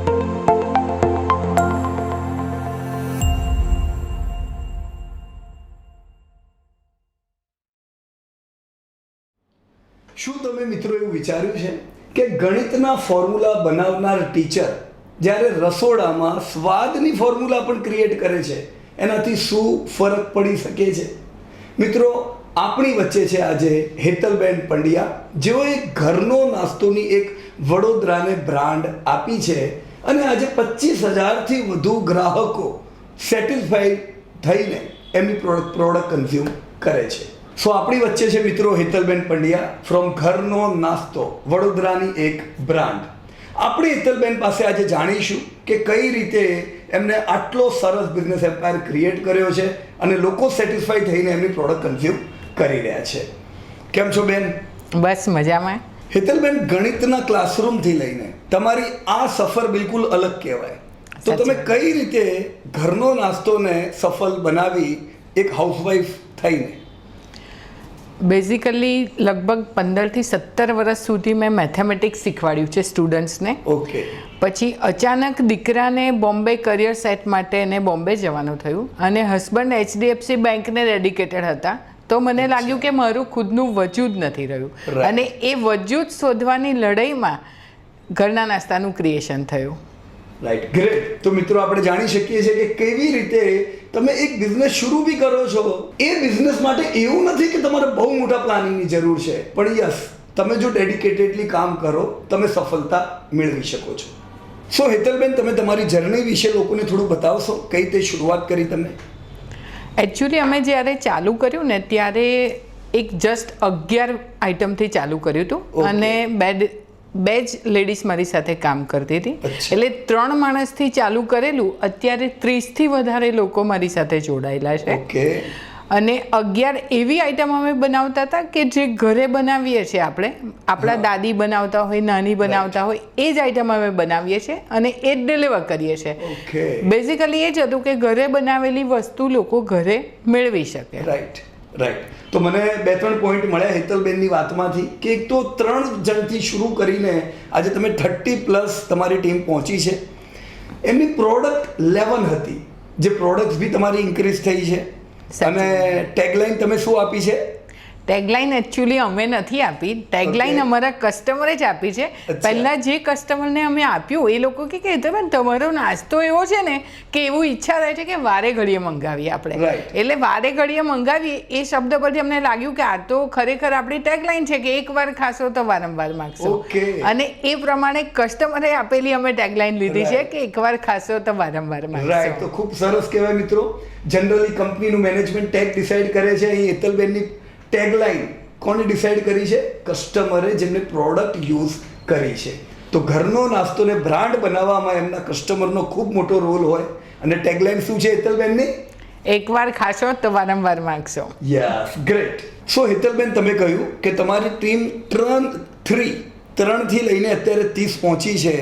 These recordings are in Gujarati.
શું તમે મિત્રો એવું વિચાર્યું છે કે ગણિતના ફોર્મ્યુલા બનાવનાર ટીચર જ્યારે રસોડામાં સ્વાદની ફોર્મ્યુલા પણ ક્રિએટ કરે છે, એનાથી શું ફરક પડી શકે છે? મિત્રો, આપણી વચ્ચે છે આજે હેતલબેન પંડ્યા, જેઓએ ઘરનો નાસ્તોની એક વડોદરાને બ્રાન્ડ આપી છે અને આજે 25,000થી વધુ ગ્રાહકો સેટિસ્ફાઈડ થઈને એમની પ્રોડક્ટ કન્ઝ્યુમ કરે છે. સો આપણી વચ્ચે છે મિત્રો હેતલબેન પંડ્યા ફ્રોમ ઘરનો નાસ્તો, વડોદરાની એક બ્રાન્ડ. આપણે હેતલબેન પાસે આજે જાણીશું કે કઈ રીતે એમને આટલો સરસ બિઝનેસ એમ્પાયર ક્રિએટ કર્યો છે અને લોકો સેટિસ્ફાઈ થઈને એમની પ્રોડક્ટ કન્ઝ્યુમ કરી રહ્યા છે. કેમ છો બેન? બસ મજામાં. હેતલબેન, ગણિતના ક્લાસરૂમથી લઈને તમારી આ સફર બિલકુલ અલગ કહેવાય. તો તમે કઈ રીતે ઘરનો નાસ્તોને સફળ બનાવી એક હાઉસવાઈફ થઈને? બેઝિકલી લગભગ 15થી 17 વર્ષ સુધી મેં મેથેમેટિક્સ શીખવાડ્યું છે સ્ટુડન્ટ્સને. ઓકે. પછી અચાનક દીકરાને બોમ્બે કરિયર સેટ માટે એને બોમ્બે જવાનું થયું અને હસબન્ડ HDFC બેંકને ડેડિકેટેડ હતા. તો મને લાગ્યું કે મારું ખુદનું વજૂદ નથી રહ્યું અને એ વજૂદ શોધવાની લડાઈમાં ઘરના નાસ્તાનું ક્રિએશન થયું. Right, great. તો મિત્રો, આપણે જાણી શકીએ છીએ કે કેવી રીતે તમે એક બિઝનેસ શરૂ બી કરો છો. એ બિઝનેસ માટે એવું નથી કે તમારે બહુ મોટા પ્લાનિંગની જરૂર છે, પણ યસ, તમે જો ડેડિકેટેડલી કામ કરો તમે સફળતા મેળવી શકો છો. સો હેતલબેન, તમે તમારી જર્ની વિશે લોકોને થોડું બતાવશો? કઈ રીતે શરૂઆત કરી તમે? એકચ્યુઅલી અમે જ્યારે ચાલુ કર્યું ને ત્યારે એક જસ્ટ 11 આઇટમથી ચાલુ કર્યું હતું અને બે જ લેડીઝ મારી સાથે કામ કરતી હતી. એટલે 3 માણસથી ચાલુ કરેલું, અત્યારે 30થી વધારે લોકો મારી સાથે જોડાયેલા છે. અને 11 એવી આઈટમ અમે બનાવતા હતા કે જે ઘરે બનાવીએ છીએ આપણે, આપણા દાદી બનાવતા હોય, નાની બનાવતા હોય, એ જ આઈટમ અમે બનાવીએ છીએ અને એ જ ડિલિવર કરીએ છીએ. બેઝિકલી એ જ હતું કે ઘરે બનાવેલી વસ્તુ લોકો ઘરે મેળવી શકે. રાઈટ. તો મને 2-3 પોઈન્ટ મળ્યા હેતલબેનની વાતમાંથી કે એક તો 3 જણથી શરૂ કરીને આજે તમે 30+ તમારી ટીમ પહોંચી છે. એમની પ્રોડક્ટ 11 હતી, જે પ્રોડક્ટ્સ બી તમારી ઇન્ક્રીઝ થઈ છે. અને ટેગલાઇન તમે શું આપી છે? ટેગલાઇન એકચ્યુઅલી અમે નથી આપી, ટેગલાઇન અમારા કસ્ટમરે જ આપી છે. પહેલાં જે કસ્ટમરને અમે આપ્યું એ લોકો કે તમે તમારો નાસ્તો એવો છે ને કે એવું ઈચ્છા થાય છે કે વારે ઘડીએ મંગાવીએ આપણે. એટલે વારે ઘડીએ મંગાવીએ એ શબ્દ પરથી અમને લાગ્યું કે આ તો ખરેખર આપણી ટેગલાઇન છે કે એકવાર ખાશો તો વારંવાર માગશો. અને એ પ્રમાણે કસ્ટમરે આપેલી અમે ટેગલાઇન લીધી છે કે એકવાર ખાશો તો વારંવાર માગશો. રાઈટ. તો ખૂબ સરસ કહેવાય મિત્રો. જનરલી કંપનીનું મેનેજમેન્ટ ટેગ ડિસાઇડ કરે છે. અહીં હેતલબેનની ટેગલાઇન કોને ડિસાઇડ કરી છે? કસ્ટમરે, જેમને પ્રોડક્ટ યુઝ કરી છે. તો ઘરનો નાસ્તોને બ્રાન્ડ બનાવવામાં એમના કસ્ટમરનો ખૂબ મોટો રોલ હોય. અને ટેગલાઇન શું છે હેતલબેનની? એકવાર ખાશો તો વારંવાર માંગશો. Yes, great. સો હેતલબેન, તમે કહ્યું કે તમારી ટીમ 3થી લઈને અત્યારે 30 પહોંચી છે.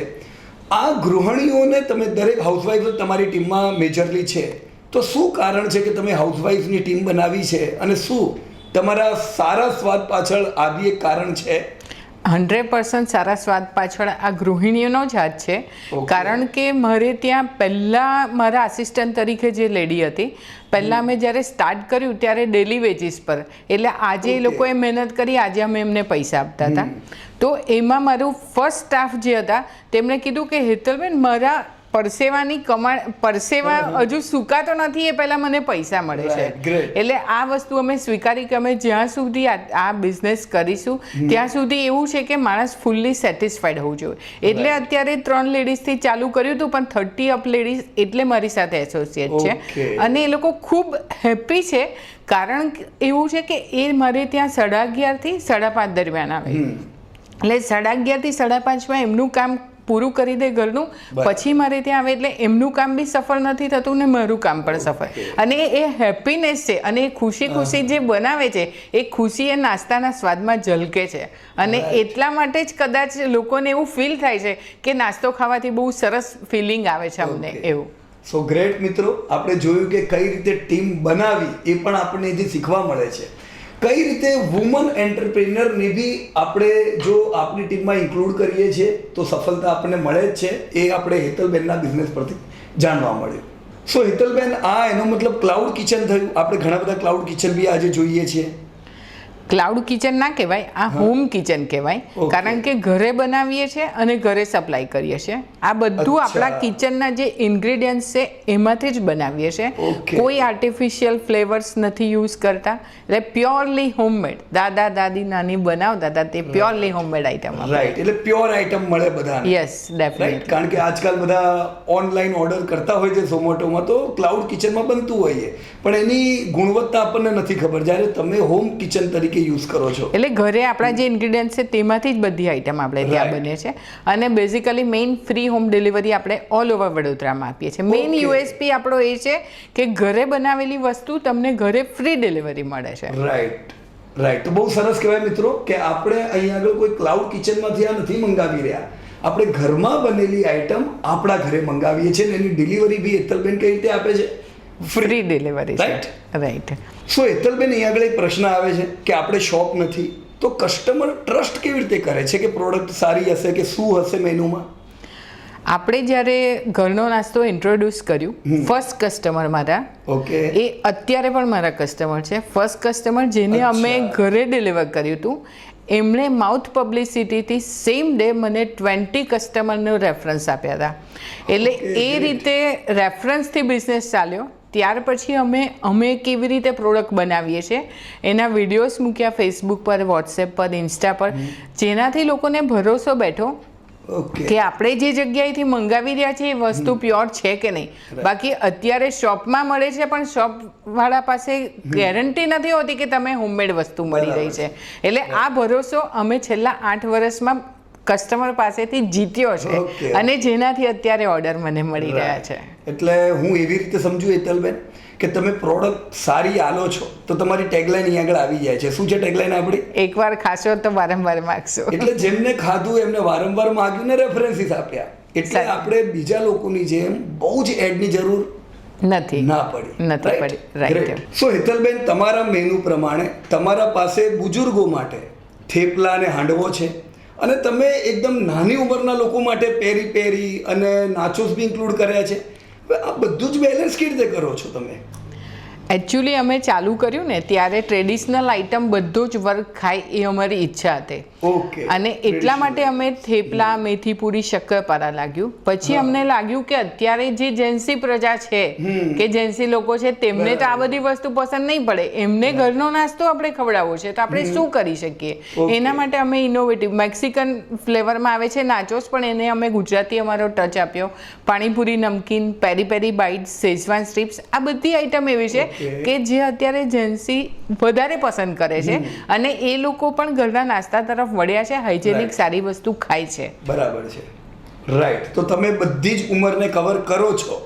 આ ગૃહિણીઓને તમે દરેક હાઉસવાઈફ તમારી ટીમમાં મેજરલી છે, તો શું કારણ છે કે તમે હાઉસવાઈફની ટીમ બનાવી છે અને શું તમારા સારા સ્વાદ પાછળ આ બી એક કારણ છે? 100% સારા સ્વાદ પાછળ આ ગૃહિણીઓનો જ હાથ છે. કારણ કે મારે ત્યાં પહેલાં મારા આસિસ્ટન્ટ તરીકે જે લેડી હતી, પહેલાં મેં જ્યારે સ્ટાર્ટ કર્યું ત્યારે ડેલી વેજીસ પર, એટલે આજે એ લોકોએ મહેનત કરી, આજે અમે એમને પૈસા આપતા હતા. તો એમાં મારું ફર્સ્ટ સ્ટાફ જે હતા તેમણે કીધું કે હેતલબેન, મારા પરસેવા હજુ સુકાતો નથી, એ પહેલાં મને પૈસા મળે છે. એટલે આ વસ્તુ અમે સ્વીકારી કે અમે જ્યાં સુધી આ બિઝનેસ કરીશું ત્યાં સુધી એવું છે કે માણસ ફૂલ્લી સેટિસ્ફાઈડ હોવું જોઈએ. એટલે અત્યારે 3 લેડીઝથી ચાલુ કર્યું હતું, પણ 30 અપ લેડીઝ એટલે મારી સાથે એસોસિએટ છે અને એ લોકો ખૂબ હેપી છે. કારણ એવું છે કે એ મારે ત્યાં 11:30થી 5:30 દરમિયાન આવે. એટલે 11:30થી 5:30 એમનું કામ પૂરું કરી દે ઘરનું, પછી મારે ત્યાં આવે એટલે એમનું કામ બી સફળ નથી થતું ને મારું કામ પણ સફળ. અને એ હેપીનેસ છે અને એ ખુશી જે બનાવે છે એ ખુશી એ નાસ્તાના સ્વાદમાં ઝલકે છે. અને એટલા માટે જ કદાચ લોકોને એવું ફીલ થાય છે કે નાસ્તો ખાવાથી બહુ સરસ ફિલિંગ આવે છે અમને એવું. સો ગ્રેટ મિત્રો, આપણે જોયું કે કઈ રીતે ટીમ બનાવી એ પણ આપણને જે શીખવા મળે છે. કઈ રીતે વુમન એન્ટરપ્રેન્યોરને બી આપણે જો આપણી ટીમમાં ઇન્ક્લુડ કરીએ છીએ તો સફળતા આપણને મળે જ છે, એ આપણે હેતલબેનના બિઝનેસ પરથી જાણવા મળ્યું. સો હેતલબેન, આ એનો મતલબ ક્લાઉડ કિચન થયું. આપણે ઘણા બધા ક્લાઉડ કિચન બી આજે જોઈએ છીએ. ક્લાઉડ કિચન ના કહેવાય, આ હોમ કિચન કહેવાય, કારણ કે ઘરે બનાવીએ છીએ અને ઘરે સપ્લાય કરીએ છીએ. આ બધું આપણા કિચનના જે ઇન્ગ્રેડિયન્ટ્સ છે એમાંથી જ બનાવીએ છીએ. કોઈ આર્ટિફિશિયલ ફ્લેવર્સ નથી યુઝ કરતા, એટલે પ્યોરલી હોમમેડ. દાદા દાદી નાની બનાવતા હતા તે પ્યોરલી હોમમેડ આઈટમ. રાઈટ, એટલે પ્યોર આઈટમ મળે બધાને. Yes, definitely. કારણ કે આજકાલ બધા ઓનલાઈન ઓર્ડર કરતા હોય છે ઝોમેટોમાં, તો ક્લાઉડ કિચનમાં બનતું હોય પણ એની ગુણવત્તા આપણને નથી ખબર, જ્યારે તમે હોમ કિચન તરીકે યુઝ કરો છો. એટલે ઘરે આપણા જે ઇન્ગ્રેડિયન્ટ્સ છે તેમાંથી જ બધી આઈટમ આપણે ત્યાં બને છે. અને basically main free home delivery આપણે ઓલ ઓવર વડોદરામાં આપીએ છીએ. મેઇન યુએસપી આપણો એ છે કે ઘરે બનાવેલી વસ્તુ તમને ઘરે ફ્રી ડિલિવરી મળે છે. રાઈટ. તો બહુ સરસ કહેવાય મિત્રો કે આપણે અહીંયા આગળ કોઈ ક્લાઉડ કિચનમાંથી આ નથી મંગાવી રહ્યા, આપણે ઘરમાં બનેલી આઈટમ આપણા ઘરે મંગાવીએ છીએ અને એની ડિલિવરી બી હેતલબેન કઈ રીતે આપે છે? Free delivery. રાઈટ. સો હેતલબેન, અહીંયા આગળ એક પ્રશ્ન આવે છે કે આપણે શોપ નથી તો કસ્ટમર ટ્રસ્ટ કેવી રીતે કરે છે કે પ્રોડક્ટ સારી હશે કે શું હશે મેનુમાં? આપણે જ્યારે ઘરનો નાસ્તો ઇન્ટ્રોડ્યુસ કર્યું, ફર્સ્ટ કસ્ટમર મારા, એ અત્યારે પણ મારા કસ્ટમર છે. ફર્સ્ટ કસ્ટમર જેને અમે ઘરે ડિલિવર કર્યું હતું, એમણે માઉથ પબ્લિસિટીથી સેમ ડે મને 20 કસ્ટમરનો રેફરન્સ આપ્યા હતા. એટલે એ રીતે રેફરન્સથી બિઝનેસ ચાલ્યો. ત્યાર પછી અમે કેવી રીતે પ્રોડક્ટ બનાવીએ છીએ એના વિડીયોઝ મૂક્યા ફેસબુક પર, વોટ્સએપ પર, ઇન્સ્ટા પર, જેનાથી લોકોને ભરોસો બેઠો કે આપણે જે જગ્યાએથી મંગાવી રહ્યા છીએ એ વસ્તુ પ્યોર છે કે નહીં. બાકી અત્યારે શોપમાં મળે છે પણ શોપવાળા પાસે ગેરંટી નથી હોતી કે તમે હોમમેડ વસ્તુ મળી રહી છે. એટલે આ ભરોસો અમે છેલ્લા 8 વર્ષમાં કસ્ટમર પાસેથી જીત્યો છે અને જેનાથી અત્યારે ઓર્ડર મને મળી રહ્યા છે. એટલે હું એવી રીતે સમજુ હેતલબેન કે તમે પ્રોડક્ટ સારી આલો છો તો તમારી ટેગલાઈન અહીંયા આગળ આવી જાય છે. શું છે ટેગલાઈન આપણી? એકવાર ખાશો તો વારંવાર માગશો. એટલે જેમને ખાધું એમને વારંવાર માગ્યું ને રેફરન્સીસ આપ્યા. એટલે આપણે બીજા લોકોની જેમ બહુ જ એડની જરૂર ના પડી. રાઈટ. સો હેતલબેન, તમારા મેનુ પ્રમાણે તમારા પાસે બુજુર્ગો માટે થેપલા અને હાંડવો છે અને તમે એકદમ નાની ઉંમરના લોકો માટે પેરી પેરી અને નાચોસ બી ઇન્ક્લુડ કર્યા છે. આ બધું જ બેલેન્સ કેવી રીતે કરો છો તમે? એકચ્યુઅલી અમે ચાલુ કર્યું ને ત્યારે ટ્રેડિશનલ આઈટમ બધો જ વર્ક ખાય એ અમારી ઈચ્છા હતી. અને એટલા માટે અમે થેપલા, મેથી પૂરી, શક્કરપારા લાગ્યું. પછી અમને લાગ્યું કે અત્યારે જે જેન્સી પ્રજા છે કે જેન્સી લોકો છે તેમને તો આ બધી વસ્તુ પસંદ નહીં પડે, એમને ઘરનો નાસ્તો આપણે ખવડાવવો છે તો આપણે શું કરી શકીએ. એના માટે અમે ઇનોવેટિવ મેક્સિકન ફ્લેવરમાં આવે છે નાચોસ, પણ એને અમે ગુજરાતી અમારો ટચ આપ્યો. પાણીપુરી, નમકીન, પેરી પેરી બાઇટ્સ, શેઝવાન સ્ટ્રીપ્સ, આ બધી આઈટમ એવી છે કે જે અત્યારે જેન્સી વધારે પસંદ કરે છે અને એ લોકો પણ ઘરના નાસ્તા તરફ વળ્યા છે, હાઇજેનિક સારી વસ્તુ ખાય છે. બરાબર છે. રાઈટ. તો તમે બધી જ ઉંમરને કવર કરો છો?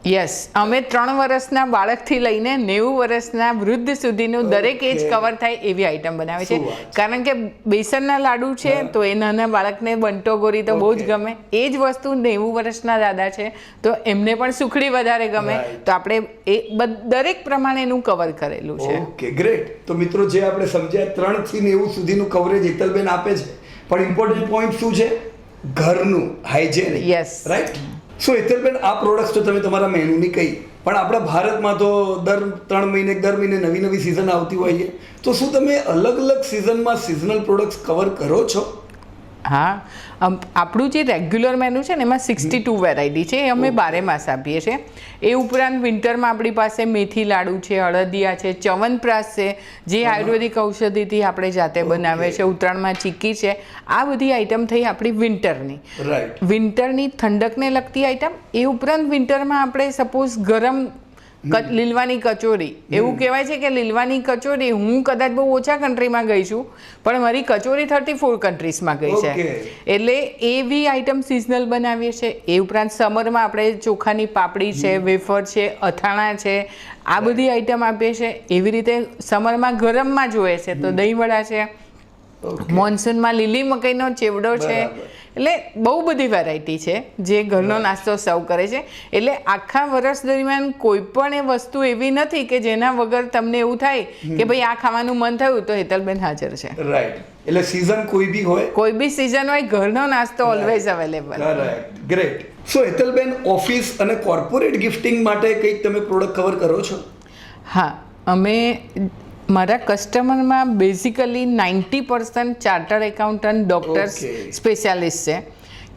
યસ. અમે 3 વર્ષના બાળકથી લઈને 90 વર્ષના વૃદ્ધ સુધીનું દરેક એજ કવર થાય એવી આઈટમ બનાવે છે. કારણ કે બેસનના લાડુ છે તો એ નાના બાળકને બંટો ગોરી તો બહુ જ ગમે. એ જ વસ્તુ 90 વર્ષના દાદા છે તો એમને પણ સુખડી વધારે ગમે. તો આપણે એ દરેક પ્રમાણેનું કવર કરેલું છે. Okay, great. તો મિત્રો, જે આપણે સમજ્યા 3 થી 90 સુધીનું કવરેજ હેતલબેન આપે છે, પણ ઇમ્પોર્ટન્ટ પોઈન્ટ શું છે? ઘરનું હાઇજેનિક. યસ. રાઈટ. સો હેતલબેન, આ પ્રોડક્ટ્સ તો તમે તમારા મેનુની કહી, પણ આપણા ભારતમાં તો દર 3 મહિને નવી નવી સિઝન આવતી હોય છે, તો શું તમે અલગ અલગ સિઝનમાં સિઝનલ પ્રોડક્ટ્સ કવર કરો છો? હા, આપણું જે રેગ્યુલર મેનુ છે ને એમાં 62 વેરાયટી છે, એ અમે 12 માસ આપીએ છીએ. એ ઉપરાંત વિન્ટરમાં આપણી પાસે મેથી લાડુ છે, અળદિયા છે, ચ્યવનપ્રાશ છે, જે આયુર્વેદિક ઔષધિથી આપણે જાતે બનાવે છે. ઉત્તરાયણમાં ચીક્કી છે. આ બધી આઈટમ થઈ આપણી વિન્ટરની. વિન્ટરની ઠંડકને લગતી આઈટમ. એ ઉપરાંત વિન્ટરમાં આપણે સપોઝ ગરમ લીલવાની કચોરી, એવું કહેવાય છે કે લીલવાની કચોરી, હું કદાચ બહુ ઓછા કન્ટ્રીમાં ગઈ છું પણ મારી કચોરી 34 કન્ટ્રીઝમાં ગઈ છે. એટલે એવી આઈટમ સિઝનલ બનાવીએ છીએ. એ ઉપરાંત સમરમાં આપણે ચોખાની પાપડી છે, વેફર છે, અથાણા છે, આ બધી આઈટમ આપીએ છીએ. એવી રીતે સમરમાં ગરમમાં જોઈએ છે તો દહીંવડા છે, મોન્સૂનમાં લીલી મકાઈનો ચેવડો છે, એટલે બહુ બધી વેરાયટી છે જે ઘરનો નાસ્તો સર્વ કરે છે. એટલે આખા વર્ષ દરમિયાન કોઈ પણ એ વસ્તુ એવી નથી કે જેના વગર તમને એવું થાય કે ભાઈ આ ખાવાનું મન થયું તો હેતલબેન હાજર છે. રાઈટ, એટલે સીઝન કોઈ બી હોય, કોઈ બી સીઝન હોય, ઘરનો નાસ્તો always available. Right, great. So હેતલબેન, ઓફિસ અને કોર્પોરેટ ગિફ્ટિંગ માટે કંઈક તમે પ્રોડક્ટ કવર કરો છો? હા, અમે મારા કસ્ટમરમાં basically 90% chartered accountant, doctors, specialist છે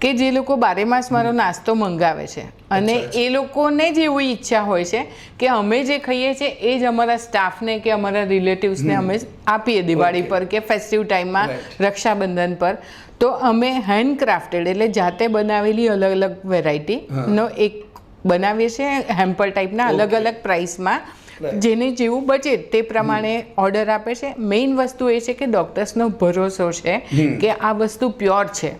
કે જે લોકો બારે માસ મારો નાસ્તો મંગાવે છે અને એ લોકોને જ એવી ઈચ્છા હોય છે કે અમે જે ખાઈએ છીએ એ જ અમારા સ્ટાફને કે અમારા રિલેટિવ્સને અમે આપીએ દિવાળી પર કે ફેસ્ટિવ ટાઈમમાં, રક્ષાબંધન પર. તો અમે હેન્ડક્રાફ્ટેડ એટલે જાતે બનાવેલી અલગ અલગ વેરાયટીનો એક બનાવીએ છીએ, હેમ્પર ટાઈપના અલગ અલગ પ્રાઇસમાં. જેને જેવું બજેટ તે પ્રમાણે ઓર્ડર આપે છે. મેઇન વસ્તુ એ છે કે ડોક્ટર્સનો ભરોસો છે કે આ વસ્તુ પ્યોર છે.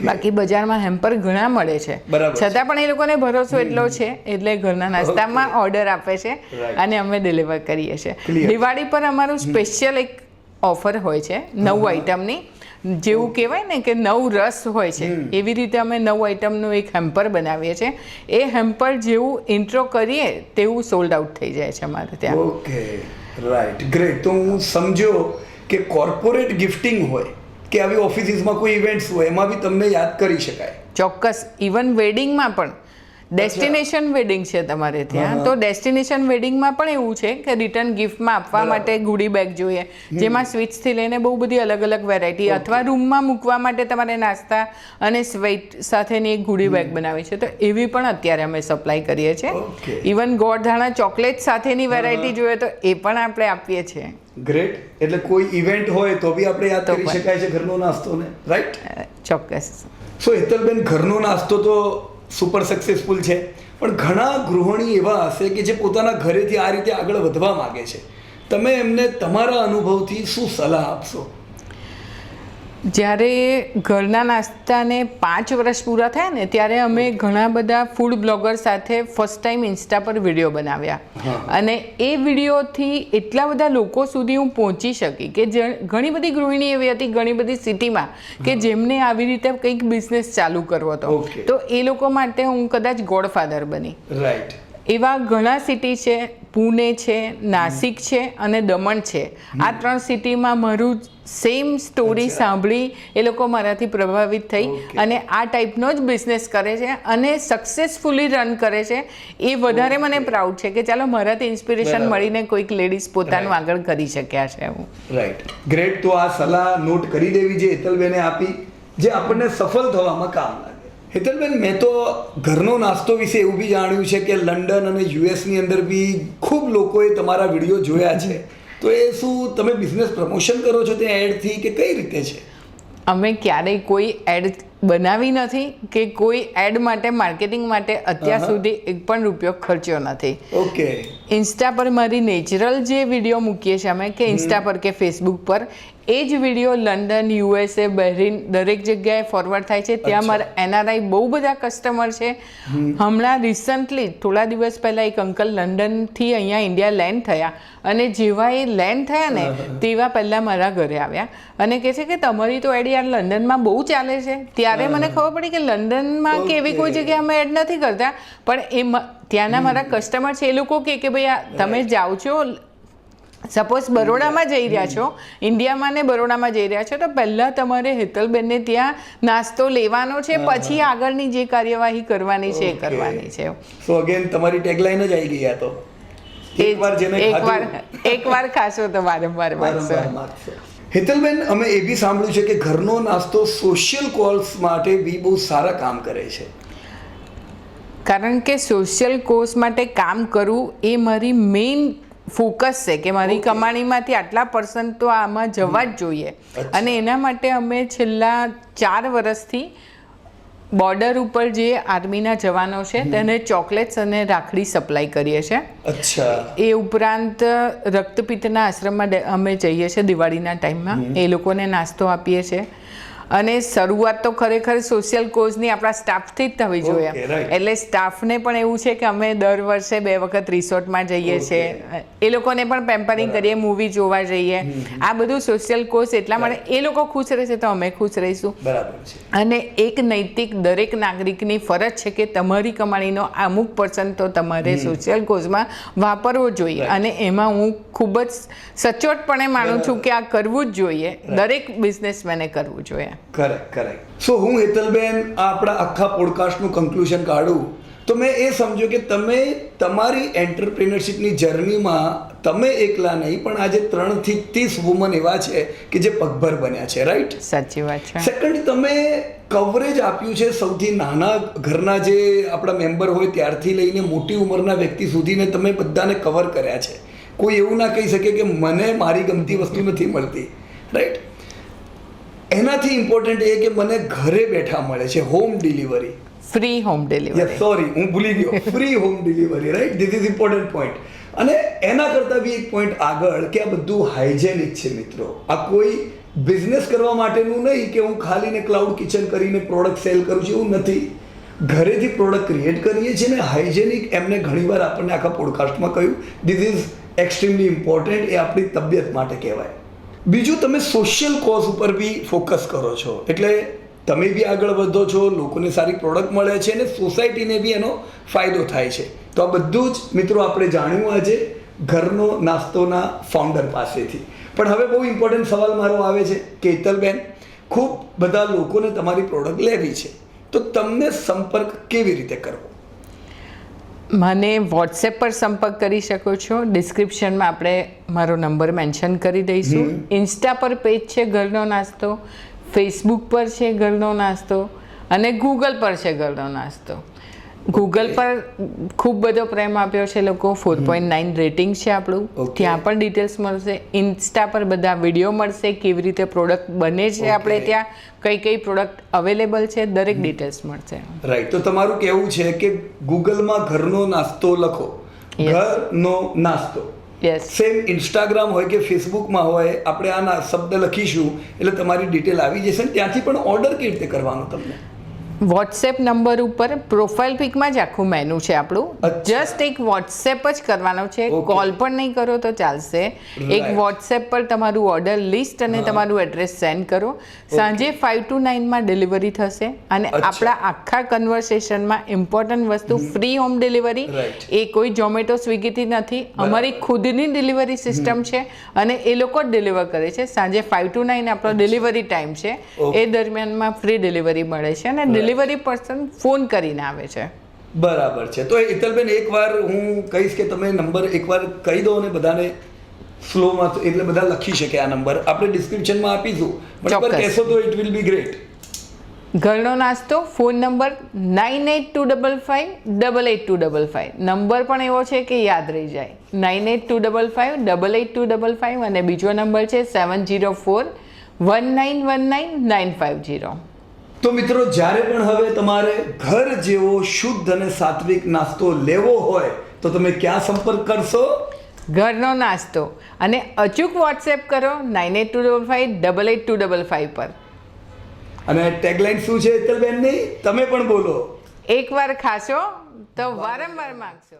બાકી બજારમાં હેમ્પર ઘણા મળે છે, છતાં પણ એ લોકોને ભરોસો એટલો છે એટલે ઘરના નાસ્તામાં ઓર્ડર આપે છે અને અમે ડિલિવર કરીએ છીએ. દિવાળી પર અમારું સ્પેશિયલ એક ઓફર હોય છે 9 આઈટમની, જેવું કહેવાય ને કે 9 રસ હોય છે એવી રીતે અમે 9 આઈટમનું એક હેમ્પર બનાવીએ છીએ. એ હેમ્પર જેવું ઇન્ટ્રો કરીએ તેવું સોલ્ડ આઉટ થઈ જાય છે અમારે ત્યાં. Okay, right, great. તો હું સમજો કે કોર્પોરેટ ગિફ્ટિંગ હોય કે આવી ઓફિસીસમાં કોઈ ઇવેન્ટ્સ હોય એમાં બી તમને યાદ કરી શકાય. ચોક્કસ. ઇવન વેડિંગમાં પણ, ડેસ્ટિનેશન વેડિંગ છે તમારે ત્યાં, તો ડેસ્ટિનેશન વેડિંગમાં પણ એવું છે કે રિટર્ન ગિફ્ટમાં આપવા માટે ગુડી બેગ જોઈએ, જેમાં સ્વીટ્સથી લઈને બહુ બધી અલગ અલગ વેરાયટી, અથવા રૂમમાં મૂકવા માટે તમારે નાસ્તા અને સ્વીટ સાથેની એક ગુડી બેગ બનાવી છે, તો એવી પણ અત્યારે અમે સપ્લાય કરીએ છીએ. ઇવન ગોળધાણા ચોકલેટ સાથેની વેરાયટી જોઈએ તો એ પણ આપણે આપીએ છીએ. ગ્રેટ. એટલે કોઈ ઇવેન્ટ હોય તો બી આપણે યાદ કરી શકાય છે ઘરનો નાસ્તો ને, રાઈટ? ચોક્કસ. સો હેતલબેન, ઘરનો નાસ્તો તો સુપર સક્સેસફુલ છે, પણ ઘણા ગૃહિણી એવા હશે કે જે પોતાના ઘરેથી આ રીતે આગળ વધવા માંગે છે. તમે એમને તમારા અનુભવથી શું સલાહ આપશો? જ્યારે ઘરના નાસ્તાને 5 વર્ષ પૂરા થયા ને ત્યારે અમે ઘણા બધા ફૂડ બ્લોગર સાથે ફર્સ્ટ ટાઈમ ઇન્સ્ટા પર વિડીયો બનાવ્યા અને એ વિડીયોથી એટલા બધા લોકો સુધી હું પહોંચી શકી કે ઘણી બધી ગૃહિણી એવી હતી ઘણી બધી સિટીમાં કે જેમને આવી રીતે કંઈક બિઝનેસ ચાલુ કરવો હતો, તો એ લોકો માટે હું કદાચ ગોડફાધર બની. રાઈટ. એવા ઘણા સિટી છે, પુણે છે, નાસિક છે અને દમણ છે. આ 3 સિટીમાં મારું સેમ સ્ટોરી સાંભળી એ લોકો મારાથી પ્રભાવિત થઈ અને આ ટાઈપનો જ બિઝનેસ કરે છે અને સક્સેસફુલી રન કરે છે. એ વધારે મને પ્રાઉડ છે કે ચાલો મારાથી ઇન્સ્પિરેશન મળીને કોઈક લેડીઝ પોતાનું આગળ કરી શક્યા છે. Right, great. તો આ સલાહ નોટ કરી દેવી જે હેતલબેને આપી, જે આપણને સફળ થવામાં કામ લાગે. હેતલબેન, મેં તો ઘરનો નાસ્તો વિશે એવું બી જાણ્યું છે કે લંડન અને યુએસની અંદર બી ખૂબ લોકોએ તમારા વિડીયો જોયા છે. તો એ શું તમે બિઝનેસ પ્રમોશન કરો છો ત્યાં એડથી કે કઈ રીતે છે? અમે ક્યારેય કોઈ એડ બનાવી નથી કે કોઈ એડ માટે માર્કેટિંગ માટે અત્યાર સુધી એક પણ રૂપિયો ખર્ચ્યો નથી. ઓકે. ઇન્સ્ટા પર મારી નેચરલ જે વિડીયો મૂકીએ છીએ અમે કે ઇન્સ્ટા પર કે ફેસબુક પર, એ જ વિડીયો લંડન, યુએસએ, બહેરીન દરેક જગ્યાએ ફોરવર્ડ થાય છે. ત્યાં મારા એનઆરઆઈ બહુ બધા કસ્ટમર છે. હમણાં રિસન્ટલી થોડા દિવસ પહેલાં એક અંકલ લંડનથી અહીંયા ઇન્ડિયા લેન્ડ થયા અને જેવા એ લેન્ડ થયા ને તેવા પહેલાં મારા ઘરે આવ્યા અને કહે છે કે તમારી તો એડ યાર લંડનમાં બહુ ચાલે છે. ત્યારે મને ખબર પડી કે લંડનમાં કે એવી કોઈ જગ્યાએ અમે એડ નથી કરતા, પણ એ ત્યાંના મારા કસ્ટમર છે એ લોકો કે ભાઈ તમે જાઓ છો, સપોઝ બરોડામાં જઈ રહ્યા છો, ઇન્ડિયામાં ને બરોડામાં જઈ રહ્યા છો, તો પહેલાં તમારે હેતલબેનને ત્યાં નાસ્તો લેવાનો છે, પછી આગળની જે કાર્યવાહી કરવાની છે એ કરવાની છે. સો અગેન તમારી ટેગલાઈન જ આવી ગઈ આ તો. એકવાર ખાશો તો વારંવાર માગશો. હેતલબેન, અમે એ બી સાંભળ્યું છે કે ઘરનો નાસ્તો સોશિયલ કોઝ માટે બી બહુ સારા કામ કરે છે. કારણ કે સોશિયલ કોઝ માટે કામ કરવું એ મારી મેઇન ફોકસ છે કે મારી કમાણીમાંથી આટલા % તો આમાં જવા જ જોઈએ. અને એના માટે અમે છેલ્લા 4 વર્ષથી બોર્ડર ઉપર જે આર્મીના જવાનો છે તેને ચોકલેટ્સ અને રાખડી સપ્લાય કરીએ છીએ. એ ઉપરાંત રક્તપિત્તના આશ્રમમાં અમે જઈએ છીએ દિવાળીના ટાઈમમાં, એ લોકોને નાસ્તો આપીએ છીએ. અને શરૂઆત તો ખરેખર સોશિયલ કોઝની આપણા સ્ટાફથી જ થવી જોઈએ. Okay, right. એટલે સ્ટાફને પણ એવું છે કે અમે દર વર્ષે 2 વખત રિસોર્ટમાં જઈએ છીએ, એ લોકોને પણ પેમ્પરિંગ કરીએ, મૂવી જોવા જઈએ. આ બધું સોશિયલ કોઝ એટલા માટે એ લોકો ખુશ રહેશે તો અમે ખુશ રહીશું. બરાબર છે. અને એક નૈતિક દરેક નાગરિકની ફરજ છે કે તમારી કમાણીનો અમુક % તો તમારે સોશિયલ કોઝમાં વાપરવો જોઈએ. અને એમાં હું ખૂબ જ સચોટપણે માનું છું કે આ કરવું જ જોઈએ, દરેક બિઝનેસમેને કરવું જોઈએ. કરેક્ટ. સો હું હેતલબેન આ આપણા આખા પોડકાસ્ટનું કન્ક્લુઝન કાઢું તો મેં એ સમજ્યું કે તમે તમારી એન્ટરપ્રિનરશિપની જર્નીમાં તમે એકલા નહીં પણ આજે 3 થી 30 વુમન એવા છે કે જે પગભર બન્યા છે, રાઈટ? સાચી વાત છે. સેકન્ડ, તમે કવરેજ આપ્યું છે સૌથી નાના ઘરના જે આપણા મેમ્બર હોય ત્યારથી લઈને મોટી ઉંમરના વ્યક્તિ સુધીને તમે બધાને કવર કર્યા છે. કોઈ એવું ના કહી શકે કે મને મારી ગમતી વસ્તુ નથી મળતી, રાઈટ? એનાથી ઇમ્પોર્ટન્ટ એ કે મને ઘરે બેઠા મળે છે home delivery, free home delivery. Sorry, હું ભૂલી ગયો, free home delivery, right? This is important point. અને એના કરતાં બી એક પોઈન્ટ આગળ કે આ બધું હાઇજેનિક છે મિત્રો. આ કોઈ બિઝનેસ કરવા માટેનું નહીં કે હું ખાલી ને ક્લાઉડ કિચન કરીને પ્રોડક્ટ સેલ કરું છું, એવું નથી. ઘરેથી પ્રોડક્ટ ક્રિએટ કરીએ છીએ ને હાઇજેનિક. એમને ઘણીવાર આપણને આખા પોડકાસ્ટમાં કહ્યું ધીસ ઇઝ એક્સ્ટ્રીમલી ઇમ્પોર્ટન્ટ. એ આપણી તબિયત માટે કહેવાય. બીજું, તમે સોશિયલ કોઝ ઉપર બી ફોકસ કરો છો એટલે તમે બી આગળ વધો છો, લોકોને સારી પ્રોડક્ટ મળે છે અને સોસાયટીને બી એનો ફાયદો થાય છે. તો આ બધું જ મિત્રો આપણે જાણ્યું આજે ઘરનો નાસ્તોના ફાઉન્ડર પાસેથી. પણ હવે બહુ ઇમ્પોર્ટન્ટ સવાલ મારો આવે છે કે હેતલબેન, ખૂબ બધા લોકોને તમારી પ્રોડક્ટ લેવી છે તો તમને સંપર્ક કેવી રીતે કરવો? મને વોટ્સએપ પર સંપર્ક કરી શકો છો. ડિસ્ક્રિપ્શનમાં આપણે મારો નંબર મેન્શન કરી દઈશું. ઇન્સ્ટા પર પેજ છે ઘરનો નાસ્તો, ફેસબુક પર છે ઘરનો નાસ્તો અને ગૂગલ પર છે ઘરનો નાસ્તો. ગૂગલ પર ખૂબ બધો પ્રેમ આપ્યો છે લોકો. 4.9 રેટિંગ છે આપણું. ત્યાં પણ ડિટેલ્સ મળશે. ઇન્સ્ટા પર બધા વિડીયો મળશે, કેવી રીતે પ્રોડક્ટ બને છે આપણે ત્યાં, કઈ કઈ પ્રોડક્ટ અવેલેબલ છે, દરેક ડિટેલ્સ મળશે. રાઈટ. તો તમારું કહેવું છે કે ગૂગલમાં ઘરનો નાસ્તો લખો, ઘરનો નાસ્તો. સેમ ઇન્સ્ટાગ્રામ હોય કે ફેસબુકમાં હોય, આપણે આ શબ્દ લખીશું એટલે તમારી ડિટેલ આવી જશે. ત્યાંથી પણ ઓર્ડર કેવી રીતે કરવાનો તમને? વોટ્સએપ નંબર ઉપર પ્રોફાઇલ પિકમાં જ આખું મેનુ છે આપણું. જસ્ટ એક વોટ્સએપ જ કરવાનો છે, કોલ પણ નહીં કરો તો ચાલશે. એક વોટ્સએપ પર તમારું ઓર્ડર લિસ્ટ અને તમારું એડ્રેસ સેન્ડ કરો. સાંજે 5 to 9 માં ડિલિવરી થશે. અને આપણા આખા કન્વર્સેશનમાં ઇમ્પોર્ટન્ટ વસ્તુ ફ્રી હોમ ડિલિવરી. એ કોઈ ઝોમેટો સ્વિગીથી નથી, અમારી ખુદની ડિલિવરી સિસ્ટમ છે અને એ લોકો જ ડિલિવર કરે છે. સાંજે 5 to 9 આપણો ડિલિવરી ટાઈમ છે, એ દરમિયાનમાં ફ્રી ડિલિવરી મળે છે અને ડિલિવરી પર્સન ફોન કરીને આવે છે. બરાબર છે. તો હેતલબેન, એકવાર હું કહીશ કે તમે નંબર એકવાર કહી દો અને બધાને સ્લોમાં, એટલે બધા લખી શકે. આ નંબર આપણે ડિસ્ક્રિપ્શનમાં આપીશું, પણ એકવાર કહેશો તો ઇટ વિલ બી ગ્રેટ. ઘરનો નાસ્તો, ફોન નંબર 9825588255. નંબર પણ એવો છે કે યાદ રહી જાય, 9825588255. અને બીજો નંબર છે 7041919950. તો મિત્રો, જ્યારે પણ હવે તમારે ઘર જેવો શુદ્ધ અને સાત્વિક નાસ્તો લેવો હોય તો તમે ક્યાં સંપર્ક કરશો? ઘરનો નાસ્તો. અને અચૂક વોટ્સએપ કરો 9825588255 પર. અને ટેગલાઇન શું છે હેતલબેનની? તમે પણ બોલો. એકવાર ખાશો તો વારંવાર માંગશો.